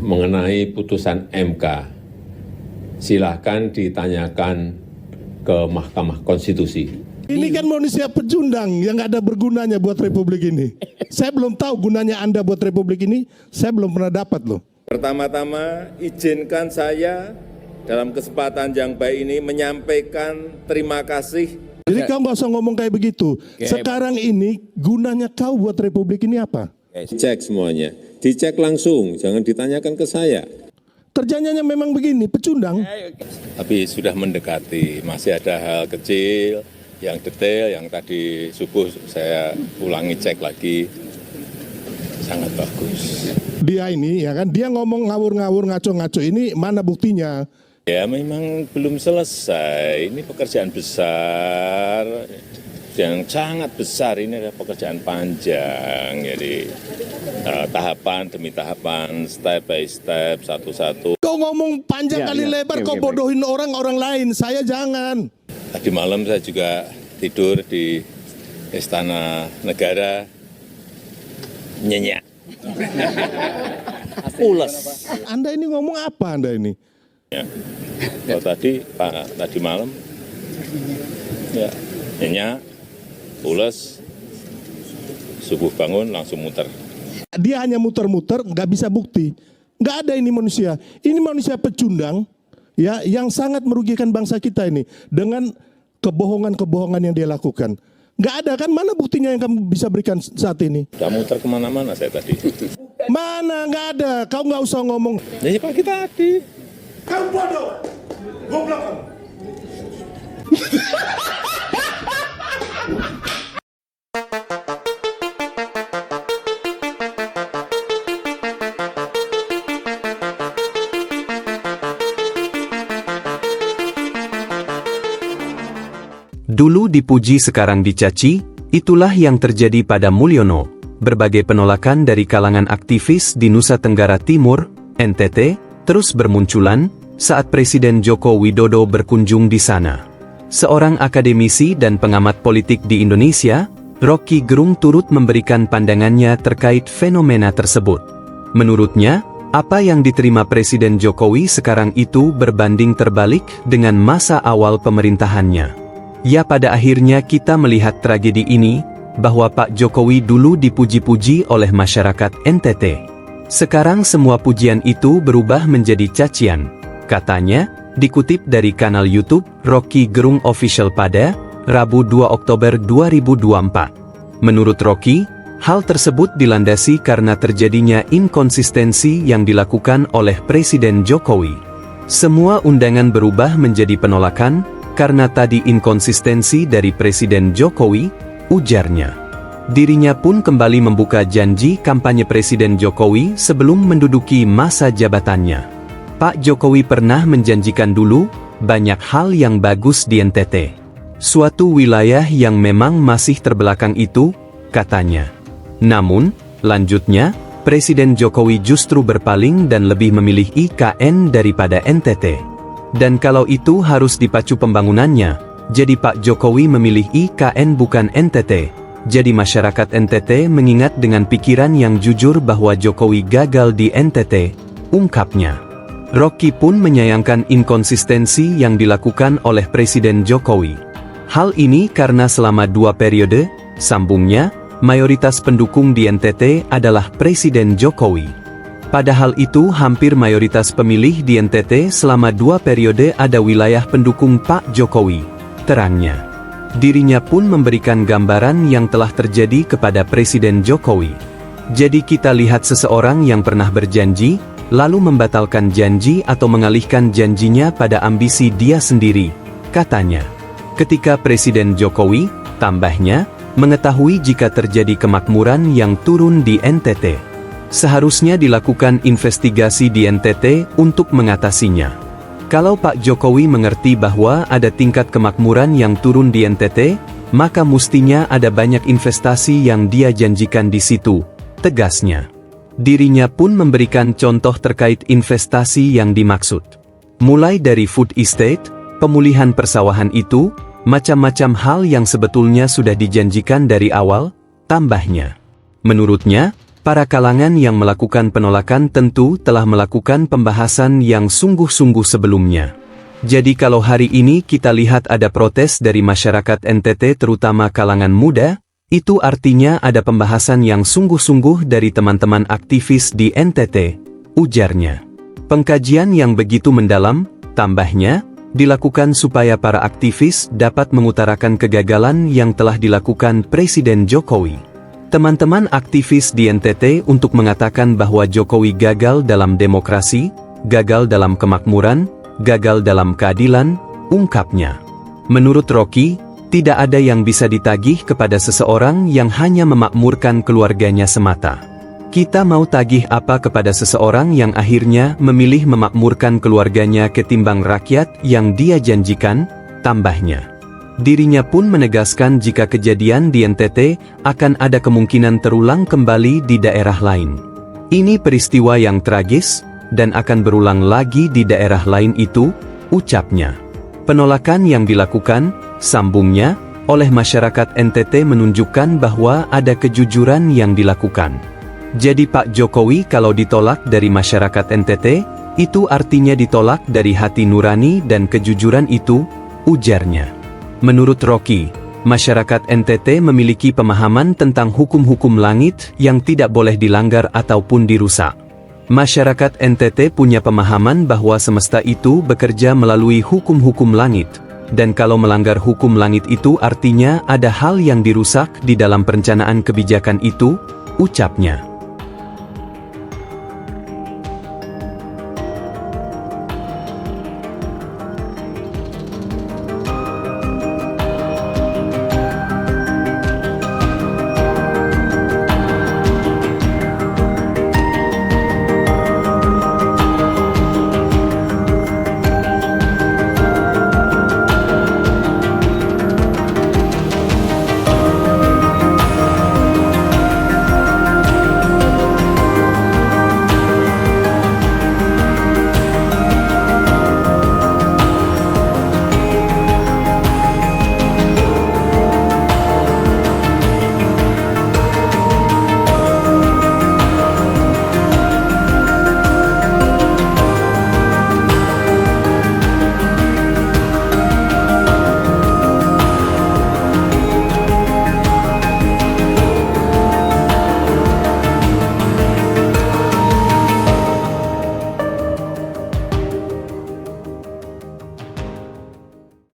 Mengenai putusan MK, silahkan ditanyakan ke Mahkamah Konstitusi. Ini kan manusia pecundang yang nggak ada bergunanya buat Republik ini. Saya belum tahu gunanya Anda buat Republik ini, saya belum pernah dapat loh. Pertama-tama, izinkan saya dalam kesempatan yang baik ini menyampaikan terima kasih. Jadi kau nggak usah ngomong kayak begitu. Sekarang ini gunanya kau buat Republik ini apa? Dicek semuanya, dicek langsung, jangan ditanyakan ke saya. Kerjanya memang begini, pecundang. Tapi sudah mendekati, masih ada hal kecil, yang detail, yang tadi subuh saya ulangi cek lagi, sangat bagus. Dia ini ya kan, dia ngomong ngawur-ngawur, ngaco-ngaco, ini mana buktinya? Ya memang belum selesai, ini pekerjaan besar, yang sangat besar, ini adalah pekerjaan panjang, jadi tahapan demi tahapan, step by step, satu-satu. Kau ngomong panjang kali lebar, kau bodohin orang lain, saya jangan. Tadi malam saya juga tidur di Istana Negara, nyenyak. Pules. Anda ini ngomong apa Anda ini? Ya. Kalau tadi malam, ya nyenyak, pules, subuh bangun langsung muter. Dia hanya muter-muter, nggak bisa bukti. Nggak ada ini manusia. Ini manusia pecundang, ya, yang sangat merugikan bangsa kita ini dengan kebohongan-kebohongan yang dia lakukan. Nggak ada kan? Mana buktinya yang kamu bisa berikan saat ini? Udah muter kemana-mana saya tadi. Mana? Nggak ada. Kau nggak usah ngomong. Ya pagi tadi. Kamu bodoh. Goblok kamu. Dulu dipuji sekarang dicaci, itulah yang terjadi pada Mulyono. Berbagai penolakan dari kalangan aktivis di Nusa Tenggara Timur, NTT, terus bermunculan saat Presiden Joko Widodo berkunjung di sana. Seorang akademisi dan pengamat politik di Indonesia, Rocky Gerung turut memberikan pandangannya terkait fenomena tersebut. Menurutnya, apa yang diterima Presiden Jokowi sekarang itu berbanding terbalik dengan masa awal pemerintahannya. Ya, pada akhirnya kita melihat tragedi ini, bahwa Pak Jokowi dulu dipuji-puji oleh masyarakat NTT. Sekarang semua pujian itu berubah menjadi cacian. Katanya, dikutip dari kanal YouTube Rocky Gerung Official pada Rabu 2 Oktober 2024. Menurut Rocky, hal tersebut dilandasi karena terjadinya inkonsistensi yang dilakukan oleh Presiden Jokowi. Semua undangan berubah menjadi penolakan, karena tadi inkonsistensi dari Presiden Jokowi, ujarnya. Dirinya pun kembali membuka janji kampanye Presiden Jokowi sebelum menduduki masa jabatannya. Pak Jokowi pernah menjanjikan dulu, banyak hal yang bagus di NTT. Suatu wilayah yang memang masih terbelakang itu, katanya. Namun, lanjutnya, Presiden Jokowi justru berpaling dan lebih memilih IKN daripada NTT. Dan kalau itu harus dipacu pembangunannya, jadi Pak Jokowi memilih IKN bukan NTT. Jadi masyarakat NTT mengingat dengan pikiran yang jujur bahwa Jokowi gagal di NTT, ungkapnya. Rocky pun menyayangkan inkonsistensi yang dilakukan oleh Presiden Jokowi. Hal ini karena selama 2 periode, sambungnya, mayoritas pendukung di NTT adalah Presiden Jokowi. Padahal itu hampir mayoritas pemilih di NTT selama 2 periode ada wilayah pendukung Pak Jokowi, terangnya. Dirinya pun memberikan gambaran yang telah terjadi kepada Presiden Jokowi. Jadi kita lihat seseorang yang pernah berjanji, lalu membatalkan janji atau mengalihkan janjinya pada ambisi dia sendiri, katanya. Ketika Presiden Jokowi, tambahnya, mengetahui jika terjadi kemakmuran yang turun di NTT, seharusnya dilakukan investigasi di NTT untuk mengatasinya. Kalau Pak Jokowi mengerti bahwa ada tingkat kemakmuran yang turun di NTT, maka mustinya ada banyak investasi yang dia janjikan di situ, tegasnya. Dirinya pun memberikan contoh terkait investasi yang dimaksud. Mulai dari food estate, pemulihan persawahan itu, macam-macam hal yang sebetulnya sudah dijanjikan dari awal, tambahnya. Menurutnya, para kalangan yang melakukan penolakan tentu telah melakukan pembahasan yang sungguh-sungguh sebelumnya. Jadi kalau hari ini kita lihat ada protes dari masyarakat NTT terutama kalangan muda, itu artinya ada pembahasan yang sungguh-sungguh dari teman-teman aktivis di NTT, ujarnya. Pengkajian yang begitu mendalam, tambahnya, dilakukan supaya para aktivis dapat mengutarakan kegagalan yang telah dilakukan Presiden Jokowi. Teman-teman aktivis di NTT untuk mengatakan bahwa Jokowi gagal dalam demokrasi, gagal dalam kemakmuran, gagal dalam keadilan, ungkapnya. Menurut Rocky, tidak ada yang bisa ditagih kepada seseorang yang hanya memakmurkan keluarganya semata. Kita mau tagih apa kepada seseorang yang akhirnya memilih memakmurkan keluarganya ketimbang rakyat yang dia janjikan, tambahnya. Dirinya pun menegaskan jika kejadian di NTT akan ada kemungkinan terulang kembali di daerah lain. Ini peristiwa yang tragis, dan akan berulang lagi di daerah lain itu, ucapnya. Penolakan yang dilakukan, sambungnya, oleh masyarakat NTT menunjukkan bahwa ada kejujuran yang dilakukan. Jadi Pak Jokowi kalau ditolak dari masyarakat NTT, itu artinya ditolak dari hati nurani dan kejujuran itu, ujarnya. Menurut Rocky, masyarakat NTT memiliki pemahaman tentang hukum-hukum langit yang tidak boleh dilanggar ataupun dirusak. Masyarakat NTT punya pemahaman bahwa semesta itu bekerja melalui hukum-hukum langit, dan kalau melanggar hukum langit itu artinya ada hal yang dirusak di dalam perencanaan kebijakan itu, ucapnya.